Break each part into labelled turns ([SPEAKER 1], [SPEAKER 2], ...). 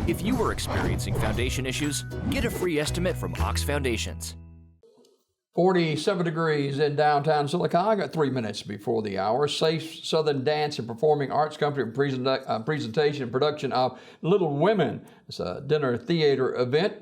[SPEAKER 1] If you are experiencing foundation issues, get a free estimate from Ox Foundations.
[SPEAKER 2] 47 degrees in downtown Sylacauga at 3 minutes before the hour. Safe Southern Dance and Performing Arts Company presentation and production of Little Women. It's a dinner theater event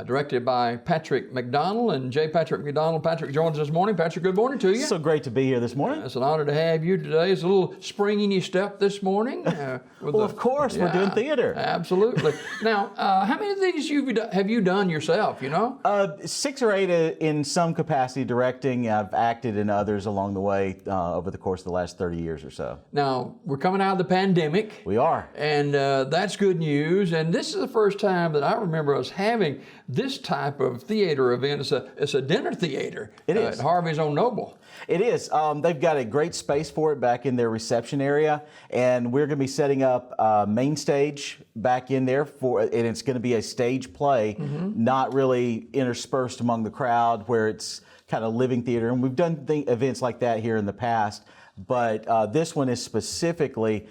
[SPEAKER 2] directed by Patrick McDonald and J. Patrick McDonald. Patrick joins us this morning. Patrick, good morning to you.
[SPEAKER 3] So great to be here this morning.
[SPEAKER 2] It's an honor to have you today. It's a little spring in your step this morning.
[SPEAKER 3] Of course, we're doing theater.
[SPEAKER 2] Absolutely. Now, how many of these have you done yourself, you know?
[SPEAKER 3] 6 or 8 in some capacity directing. I've acted in others along the way over the course of the last 30 years or so.
[SPEAKER 2] Now, we're coming out of the pandemic.
[SPEAKER 3] We are.
[SPEAKER 2] And that's good news. And this is the first time that I remember us having this type of theater event. It's a dinner theater.
[SPEAKER 3] It is.
[SPEAKER 2] At Harvey's on Noble.
[SPEAKER 3] It is. They've got a great space for it back in their reception area, and we're going to be setting up a main stage back in there and it's going to be a stage play, not really interspersed among the crowd where it's kind of living theater. And we've done events like that here in the past, but this one is specifically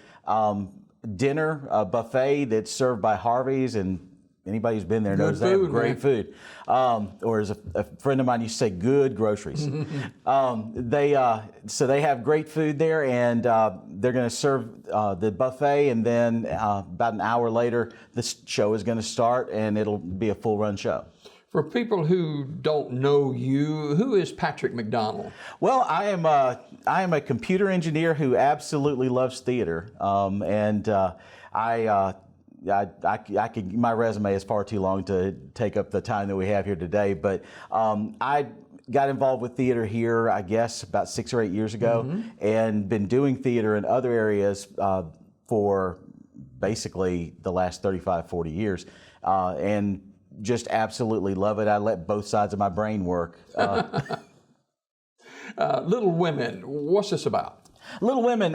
[SPEAKER 3] dinner, a buffet that's served by Harvey's, and anybody who's been there knows they have great food. Or as a friend of mine used to say, good groceries. So they have great food there, and they're going to serve the buffet, and then about an hour later, the show is going to start, and it'll be a full-run show.
[SPEAKER 2] For people who don't know you, who is Patrick McDonald?
[SPEAKER 3] Well, I am a computer engineer who absolutely loves theater, and my resume is far too long to take up the time that we have here today, but I got involved with theater here, I guess, about 6 or 8 years ago, and been doing theater in other areas for basically the last 35, 40 years, and just absolutely love it. I let both sides of my brain work.
[SPEAKER 2] Little Women, what's this about?
[SPEAKER 3] Little Women,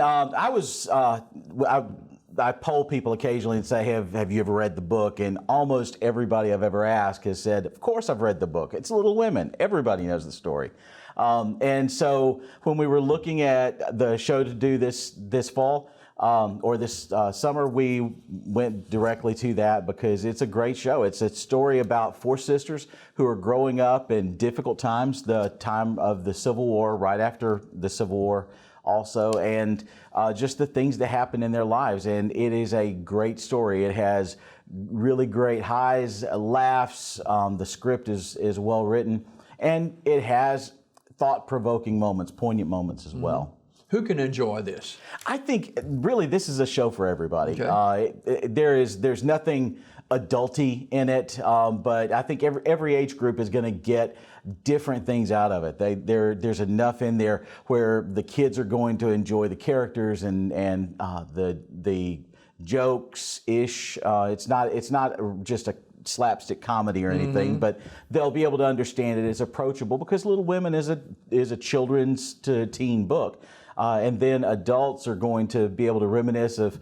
[SPEAKER 3] I poll people occasionally and say, have you ever read the book? And almost everybody I've ever asked has said, of course I've read the book. It's Little Women. Everybody knows the story. And so when we were looking at the show to do this fall, or this summer, we went directly to that because it's a great show. It's a story about 4 sisters who are growing up in difficult times, the time of the Civil War, right after the Civil War also, and just the things that happen in their lives. And it is a great story. It has really great highs, laughs. The script is well written, and it has thought-provoking moments, poignant moments as well.
[SPEAKER 2] Who can enjoy this?
[SPEAKER 3] I think really this is a show for everybody.
[SPEAKER 2] Okay.
[SPEAKER 3] There's nothing adulty in it, but I think every age group is going to get different things out of it. There's enough in there where the kids are going to enjoy the characters and the jokes ish. It's not just a slapstick comedy or anything, but they'll be able to understand it. It's approachable because Little Women is a children's to teen book. And then adults are going to be able to reminisce of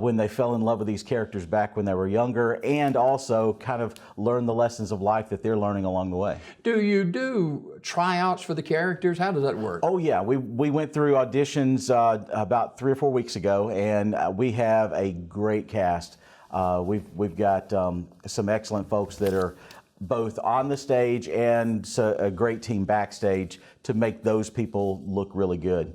[SPEAKER 3] when they fell in love with these characters back when they were younger, and also kind of learn the lessons of life that they're learning along the way.
[SPEAKER 2] Do you do tryouts for the characters? How does that work?
[SPEAKER 3] Oh yeah, we went through auditions about 3 or 4 weeks ago, and we have a great cast. We've got some excellent folks that are both on the stage and a great team backstage to make those people look really good.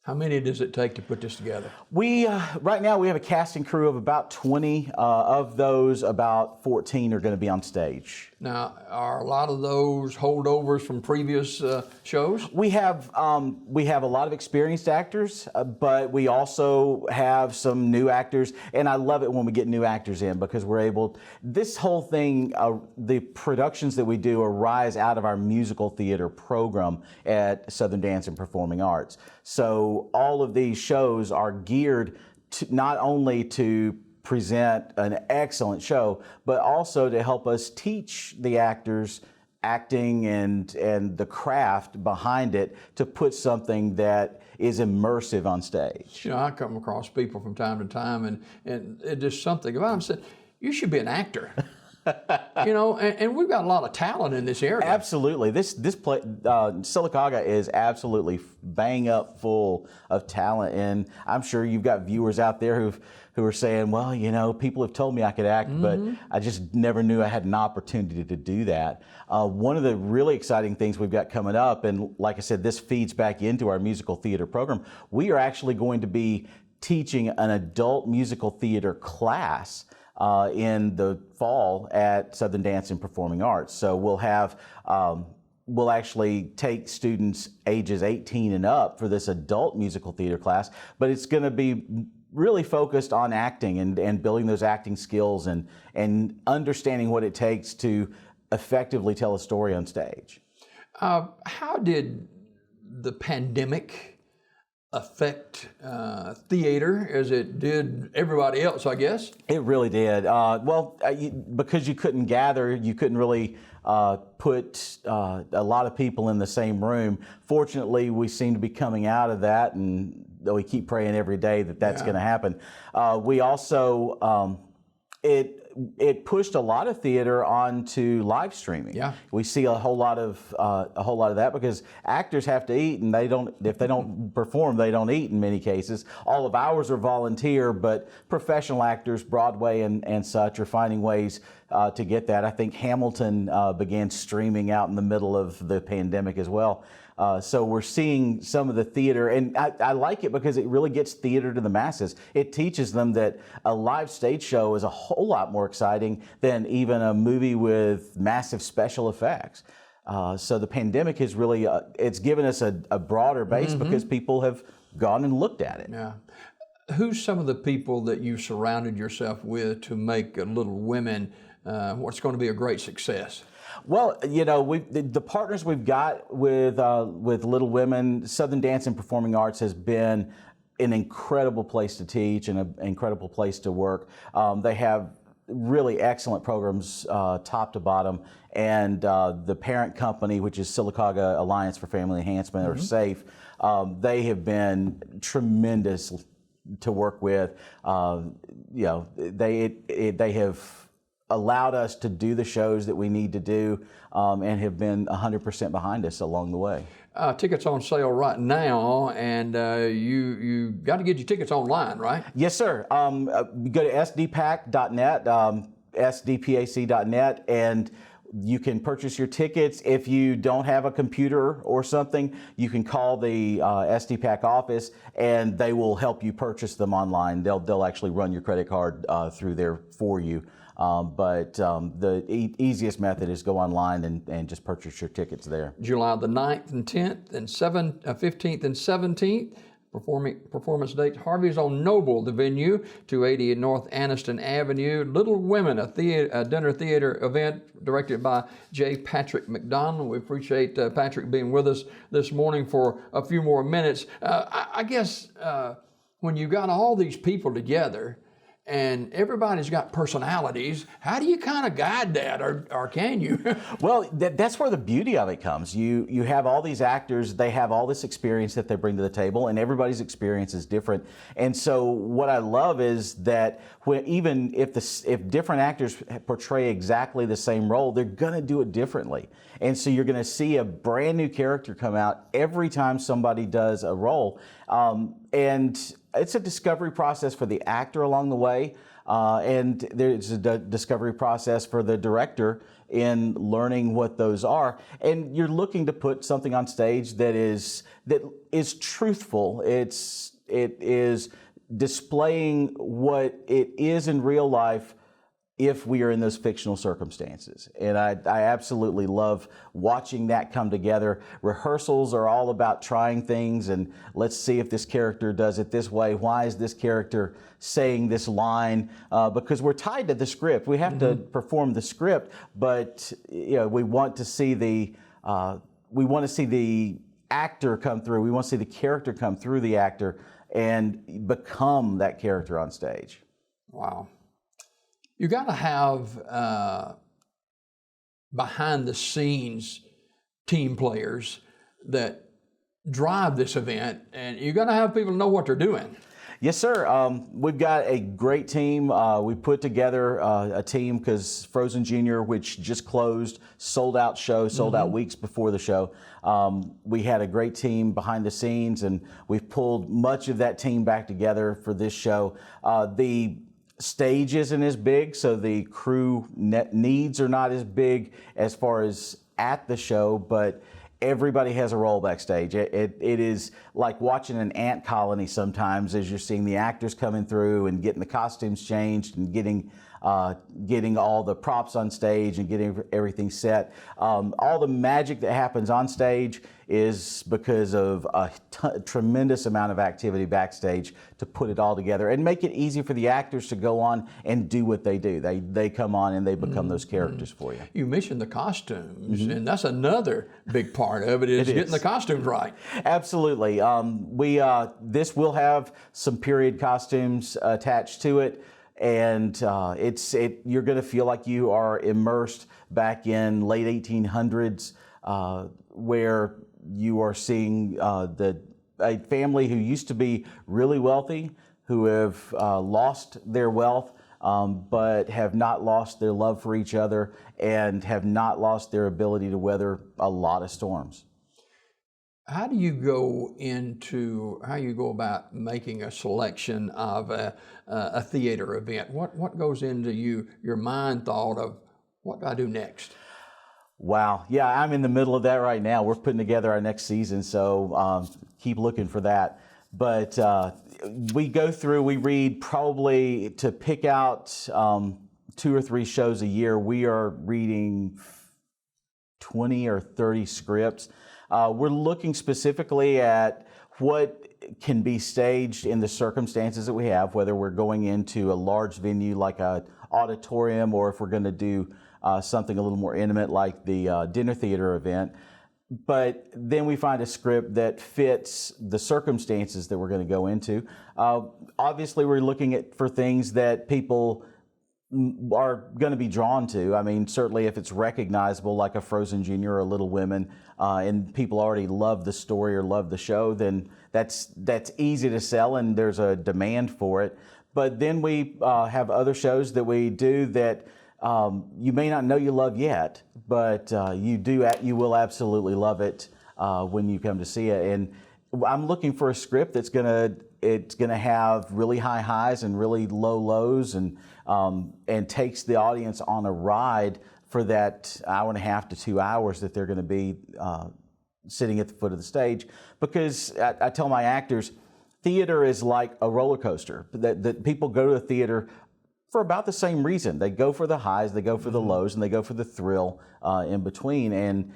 [SPEAKER 2] How many does it take to put this together?
[SPEAKER 3] We right now we have a casting crew of about 20. Of those, about 14 are going to be on stage.
[SPEAKER 2] Now, are a lot of those holdovers from previous shows?
[SPEAKER 3] We have a lot of experienced actors, but we also have some new actors, and I love it when we get new actors in because we're able. This whole thing, the productions that we do arise out of our musical theater program at Southern Dance and Performing Arts. So all of these shows are geared to not only to present an excellent show, but also to help us teach the actors acting and the craft behind it to put something that is immersive on stage.
[SPEAKER 2] You know, I come across people from time to time, and there's something about them said, you should be an actor. You know, and we've got a lot of talent in this area.
[SPEAKER 3] Absolutely. This Sylacauga is absolutely bang up full of talent, and I'm sure you've got viewers out there who are saying, well, you know, people have told me I could act, but I just never knew I had an opportunity to do that. One of the really exciting things we've got coming up, and like I said, this feeds back into our musical theater program, we are actually going to be teaching an adult musical theater class in the fall at Southern Dance and Performing Arts. So we'll have, we'll actually take students ages 18 and up for this adult musical theater class, but it's going to be really focused on acting and building those acting skills and understanding what it takes to effectively tell a story on stage.
[SPEAKER 2] How did the pandemic affect theater as it did everybody else, I guess?
[SPEAKER 3] It really did. Because you couldn't gather, you couldn't really put a lot of people in the same room. Fortunately, we seem to be coming out of that, and we keep praying every day that that's going to happen. We also, it pushed a lot of theater onto live streaming. Yeah. We see a whole lot of that because actors have to eat, and if they don't perform, they don't eat in many cases. All of ours are volunteer, but professional actors, Broadway and such, are finding ways to get that. I think Hamilton began streaming out in the middle of the pandemic as well. So we're seeing some of the theater, and I like it because it really gets theater to the masses. It teaches them that a live stage show is a whole lot more exciting than even a movie with massive special effects. So the pandemic has really, it's given us a broader base because people have gone and looked at it. Yeah.
[SPEAKER 2] Who's some of the people that you've surrounded yourself with to make Little Women what's going to be a great success?
[SPEAKER 3] Well, you know, the partners we've got with Little Women, Southern Dance and Performing Arts has been an incredible place to teach and an incredible place to work. They have really excellent programs top to bottom, and the parent company, which is Sylacauga Alliance for Family Enhancement, or SAFE, they have been tremendous to work with. You know, they have allowed us to do the shows that we need to do, and have been 100% behind us along the way.
[SPEAKER 2] Tickets on sale right now, and you got to get your tickets online, right?
[SPEAKER 3] Yes, sir. Go to sdpac.net, sdpac.net, and you can purchase your tickets. If you don't have a computer or something, you can call the SDPAC office, and they will help you purchase them online. They'll actually run your credit card through there for you. But the easiest method is go online and just purchase your tickets there.
[SPEAKER 2] July the 9th and 10th and 15th and 17th. Performance dates: Harvey's on Noble, the venue, 280 North Anniston Avenue. Little Women, a dinner theater event directed by J. Patrick McDonald. We appreciate Patrick being with us this morning for a few more minutes. I guess when you got all these people together, and everybody's got personalities, how do you kind of guide that, or can you?
[SPEAKER 3] Well, that's where the beauty of it comes. You have all these actors, they have all this experience that they bring to the table, and everybody's experience is different. And so what I love is that even if different actors portray exactly the same role, they're going to do it differently. And so you're going to see a brand new character come out every time somebody does a role. And it's a discovery process for the actor along the way, and there's a discovery process for the director in learning what those are. And you're looking to put something on stage that is truthful. It is displaying what it is in real life if we are in those fictional circumstances. And I absolutely love watching that come together. Rehearsals are all about trying things and let's see if this character does it this way. Why is this character saying this line? Because we're tied to the script. We have to perform the script, but you know, we want to see the actor come through. We want to see the character come through the actor and become that character on stage.
[SPEAKER 2] Wow. You got to have behind the scenes team players that drive this event, and you got to have people know what they're doing.
[SPEAKER 3] Yes, sir. We've got a great team. We put together a team because Frozen Junior, which just closed, sold out show, sold out weeks before the show. We had a great team behind the scenes, and we've pulled much of that team back together for this show. The stage isn't as big, so the crew needs are not as big as far as at the show, but everybody has a role backstage. It is like watching an ant colony sometimes as you're seeing the actors coming through and getting the costumes changed and getting all the props on stage and getting everything set. All the magic that happens on stage is because of a tremendous amount of activity backstage to put it all together and make it easy for the actors to go on and do what they do. They come on and they become those characters for you.
[SPEAKER 2] You mentioned the costumes, and that's another big part of it is getting the costumes right.
[SPEAKER 3] Absolutely. This will have some period costumes attached to it. And you're going to feel like you are immersed back in late 1800s, where you are seeing a family who used to be really wealthy, who have lost their wealth, but have not lost their love for each other and have not lost their ability to weather a lot of storms.
[SPEAKER 2] How do you go about making a selection of a theater event? What goes into your mind thought of what do I do next?
[SPEAKER 3] Wow. Yeah, I'm in the middle of that right now. We're putting together our next season, so keep looking for that. But we read probably to pick out 2 or 3 shows a year. We are reading 20 or 30 scripts. We're looking specifically at what can be staged in the circumstances that we have, whether we're going into a large venue like an auditorium or if we're going to do something a little more intimate like the dinner theater event. But then we find a script that fits the circumstances that we're going to go into. Obviously, we're looking for things that people are going to be drawn to. I mean, certainly if it's recognizable like a Frozen Junior or Little Women, and people already love the story or love the show, then that's easy to sell and there's a demand for it. But then we have other shows that we do that you may not know you love yet, but you will absolutely love it when you come to see it. And I'm looking for a script that's gonna have really high highs and really low lows, and takes the audience on a ride for that hour and a half to 2 hours that they're going to be sitting at the foot of the stage. Because I tell my actors, theater is like a roller coaster. That people go to a theater for about the same reason. They go for the highs, they go for the lows, and they go for the thrill in between. And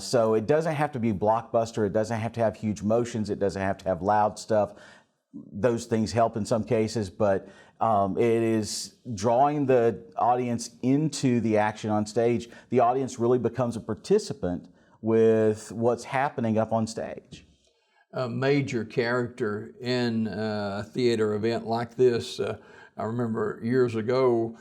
[SPEAKER 3] so it doesn't have to be blockbuster. It doesn't have to have huge motions. It doesn't have to have loud stuff. Those things help in some cases, but it is drawing the audience into the action on stage. The audience really becomes a participant with what's happening up on stage.
[SPEAKER 2] A major character in a theater event like this, I remember years ago,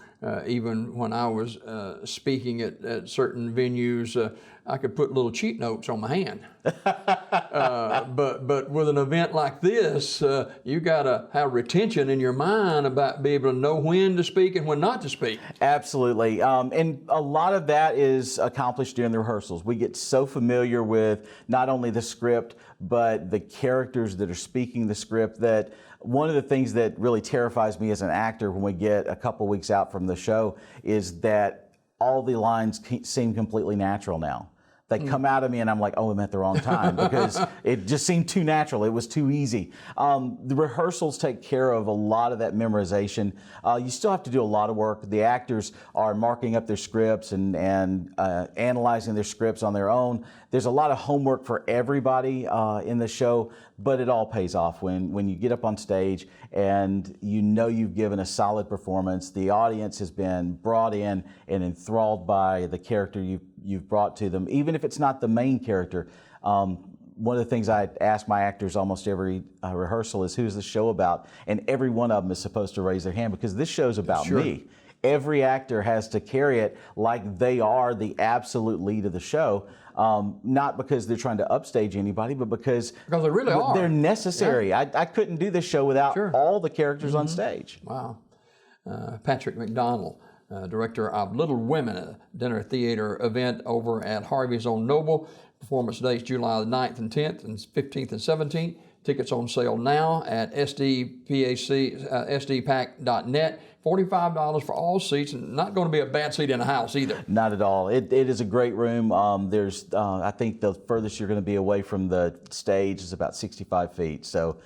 [SPEAKER 2] even when I was speaking at certain venues, I could put little cheat notes on my hand. But with an event like this, you got to have retention in your mind about being able to know when to speak and when not to speak.
[SPEAKER 3] Absolutely. And a lot of that is accomplished during the rehearsals. We get so familiar with not only the script, but the characters that are speaking the script, that one of the things that really terrifies me as an actor when we get a couple weeks out from the show is that all the lines seem completely natural now. They come out of me and I'm like, oh, I'm at the wrong time, because it just seemed too natural. It was too easy. The rehearsals take care of a lot of that memorization. You still have to do a lot of work. The actors are marking up their scripts and analyzing their scripts on their own. There's a lot of homework for everybody in the show, but it all pays off when you get up on stage and you know you've given a solid performance. The audience has been brought in and enthralled by the character you've brought to them, even if it's not the main character. One of the things I ask my actors almost every rehearsal is, who's the show about? And every one of them is supposed to raise their hand, because this show's about me. every actor has to carry it like they are the absolute lead of the show. Not because they're trying to upstage anybody, but because
[SPEAKER 2] they really are.
[SPEAKER 3] They're necessary.
[SPEAKER 2] Yeah.
[SPEAKER 3] I couldn't do this show without all the characters on stage.
[SPEAKER 2] Wow. Patrick McDonald, director of Little Women, a dinner theater event over at Harvey's on Noble. Performance dates July the 9th and 10th and 15th and 17th. Tickets on sale now at sdpac.net. $45 for all seats, and not going to be a bad seat in the house either.
[SPEAKER 3] Not at all. It is a great room. There's, I think the furthest you're going to be away from the stage is about 65 feet. So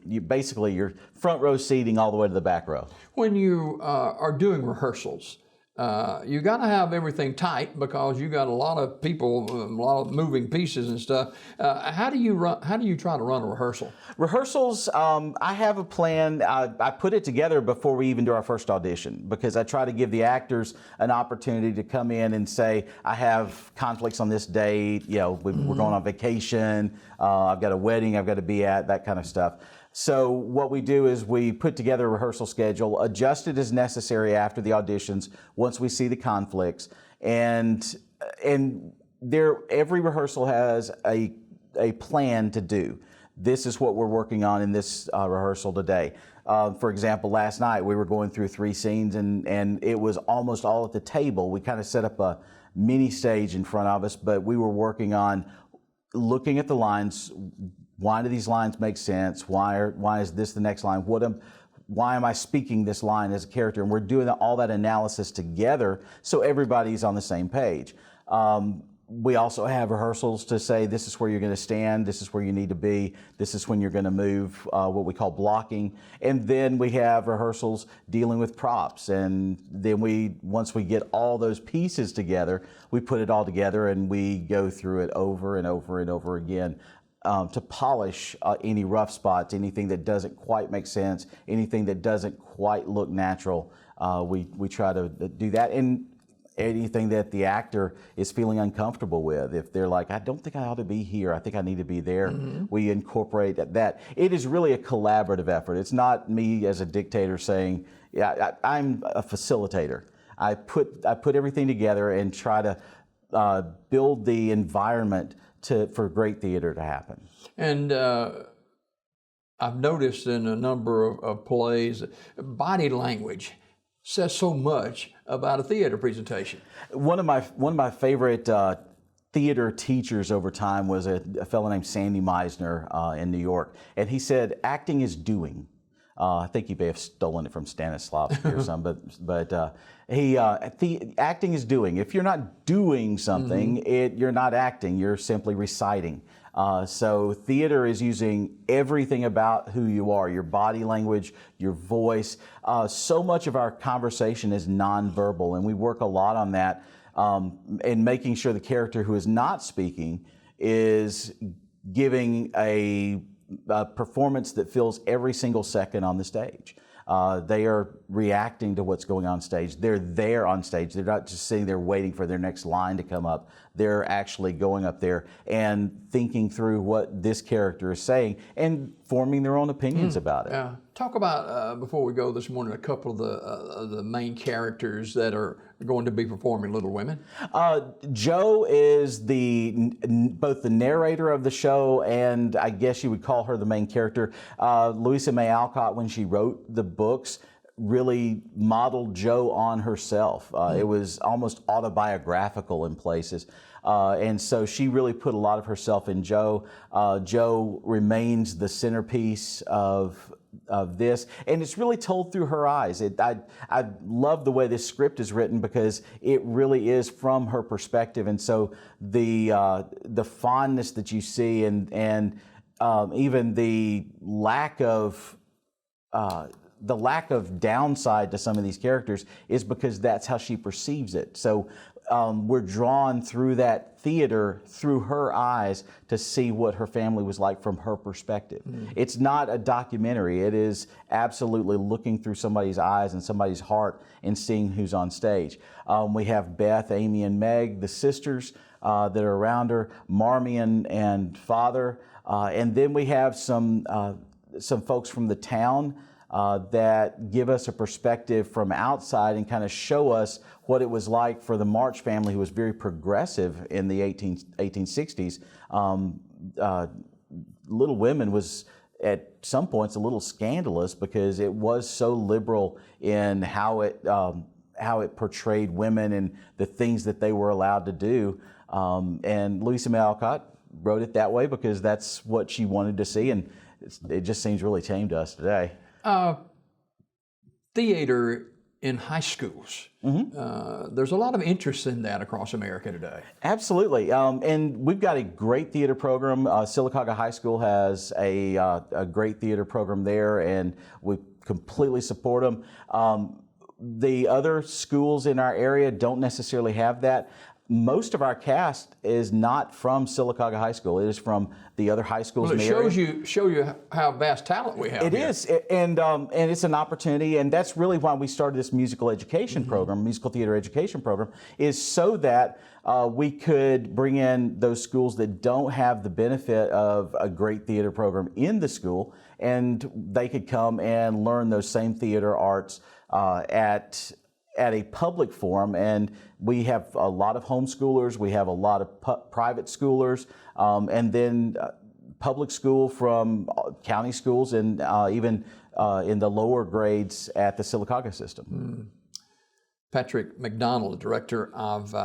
[SPEAKER 3] you're front row seating all the way to the back row.
[SPEAKER 2] When you are doing rehearsals, you got to have everything tight because you got a lot of people, a lot of moving pieces and stuff. How do you try to run a rehearsal?
[SPEAKER 3] Rehearsals, I have a plan. I put it together before we even do our first audition because I try to give the actors an opportunity to come in and say, I have conflicts on this date. We're going on vacation. I've got a wedding I've got to be at, that kind of stuff. So what we do is we put together a rehearsal schedule, adjust it as necessary after the auditions once we see the conflicts, and every rehearsal has a plan to do. This is what we're working on in this rehearsal today. For example, last night we were going through 3 scenes and it was almost all at the table. We kind of set up a mini stage in front of us, but we were working on looking at the lines. Why do these lines make sense? Why is this the next line? Why am I speaking this line as a character? And we're doing all that analysis together so everybody's on the same page. We also have rehearsals to say this is where you're going to stand, this is where you need to be, this is when you're going to move, what we call blocking. And then we have rehearsals dealing with props. And then once we get all those pieces together, we put it all together and we go through it over and over and over again. To polish any rough spots, anything that doesn't quite make sense, anything that doesn't quite look natural, we try to do that. And anything that the actor is feeling uncomfortable with, if they're like, I don't think I ought to be here, I think I need to be there, we incorporate that. It is really a collaborative effort. It's not me as a dictator saying, I'm a facilitator. I put everything together and try to build the environment for great theater to happen.
[SPEAKER 2] And I've noticed in a number of plays, body language says so much about a theater presentation. One of
[SPEAKER 3] my favorite theater teachers over time was a fellow named Sandy Meisner in New York, and he said, "Acting is doing." I think he may have stolen it from Stanislavski or something, but acting is doing. If you're not doing something, you're not acting. You're simply reciting. So theater is using everything about who you are, your body language, your voice. So much of our conversation is nonverbal, and we work a lot on that, and making sure the character who is not speaking is giving a performance that fills every single second on the stage. They are reacting to what's going on stage. They're there on stage. They're not just sitting there waiting for their next line to come up. They're actually going up there and thinking through what this character is saying and forming their own opinions about it.
[SPEAKER 2] Yeah. Talk about, before we go this morning, a couple of the main characters that are going to be performing Little Women.
[SPEAKER 3] Jo is both the narrator of the show and I guess you would call her the main character. Louisa May Alcott, when she wrote the books, really modeled Jo on herself. It was almost autobiographical in places. And so she really put a lot of herself in Jo. Jo remains the centerpiece of this, and it's really told through her eyes. I love the way this script is written because it really is from her perspective, and so the fondness that you see and even the lack of downside to some of these characters is because that's how she perceives it. So we're drawn through that theater through her eyes to see what her family was like from her perspective. It's not a documentary. It is absolutely looking through somebody's eyes and somebody's heart and seeing who's on stage. We have Beth, Amy, and Meg, the sisters that are around her, Marmion and Father, and then we have some folks from the town. that give us a perspective from outside and kind of show us what it was like for the March family, who was very progressive in the 1860s. Little Women was at some points a little scandalous because it was so liberal in how it portrayed women and the things that they were allowed to do. And Louisa May Alcott wrote it that way because that's what she wanted to see, and it just seems really tame to us today.
[SPEAKER 2] Theater in high schools. There's a lot of interest in that across America today.
[SPEAKER 3] Absolutely, and we've got a great theater program. Sylacauga High School has a great theater program there, and we completely support them. The other schools in our area don't necessarily have that. Most of our cast is not from Sylacauga High School. It is from the other high schools in the area.
[SPEAKER 2] It shows you how vast talent we have.
[SPEAKER 3] It is, and it's an opportunity, and that's really why we started this musical education program, musical theater education program, is so that we could bring in those schools that don't have the benefit of a great theater program in the school, and they could come and learn those same theater arts at a public forum. And we have a lot of homeschoolers, we have a lot of private schoolers, and then public school from county schools, and even in the lower grades at the Sylacauga system.
[SPEAKER 2] Patrick McDonald, director of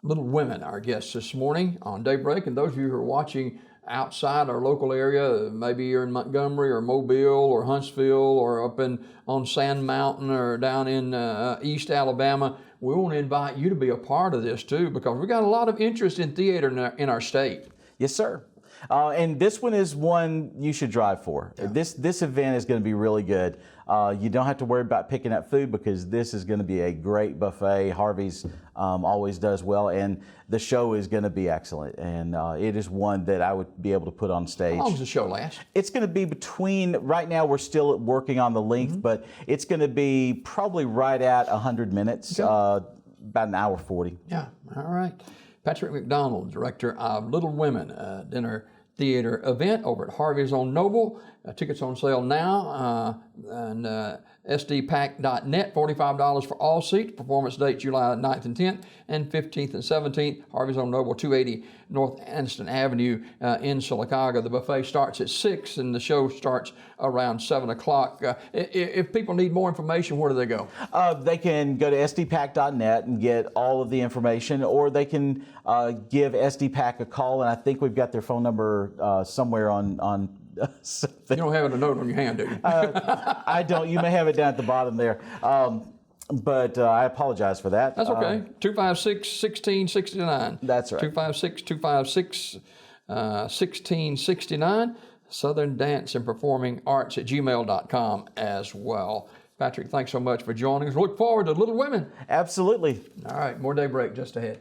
[SPEAKER 2] Little Women, our guest this morning on Daybreak. And those of you who are watching outside our local area, maybe you're in Montgomery or Mobile or Huntsville or up on Sand Mountain or down in East Alabama, we want to invite you to be a part of this too, because we've got a lot of interest in theater in our state.
[SPEAKER 3] Yes, sir. And this one is one you should drive for. Yeah. This event is going to be really good. You don't have to worry about picking up food because this is going to be a great buffet. Harvey's always does well, and the show is going to be excellent. And it is one that I would be able to put on stage.
[SPEAKER 2] How long does the show last?
[SPEAKER 3] It's going to be between, right now we're still working on the length, but it's going to be probably right at 100 minutes, about an hour 40.
[SPEAKER 2] Yeah, all right. Patrick McDonald, director of Little Women, dinner theater event over at Harvey's on Noble. Tickets on sale now, and sdpack.net, $45 for all seats. Performance date July 9th and 10th, and 15th and 17th. Harvey's on Noble, 280 North Anniston Avenue in Sylacauga. The buffet starts at 6 and the show starts around 7 o'clock. If people need more information, where do they go?
[SPEAKER 3] They can go to sdpack.net and get all of the information, or they can give SDPAC a call, and I think we've got their phone number somewhere on
[SPEAKER 2] You don't have a note on your hand, do you?
[SPEAKER 3] I don't. You may have it down at the bottom there. But I apologize for that.
[SPEAKER 2] That's okay. 256-1669.
[SPEAKER 3] That's right.
[SPEAKER 2] 256-256-1669. Southern Dance and Performing Arts at gmail.com as well. Patrick, thanks so much for joining us. Look forward to Little Women.
[SPEAKER 3] Absolutely.
[SPEAKER 2] All right, more Daybreak just ahead.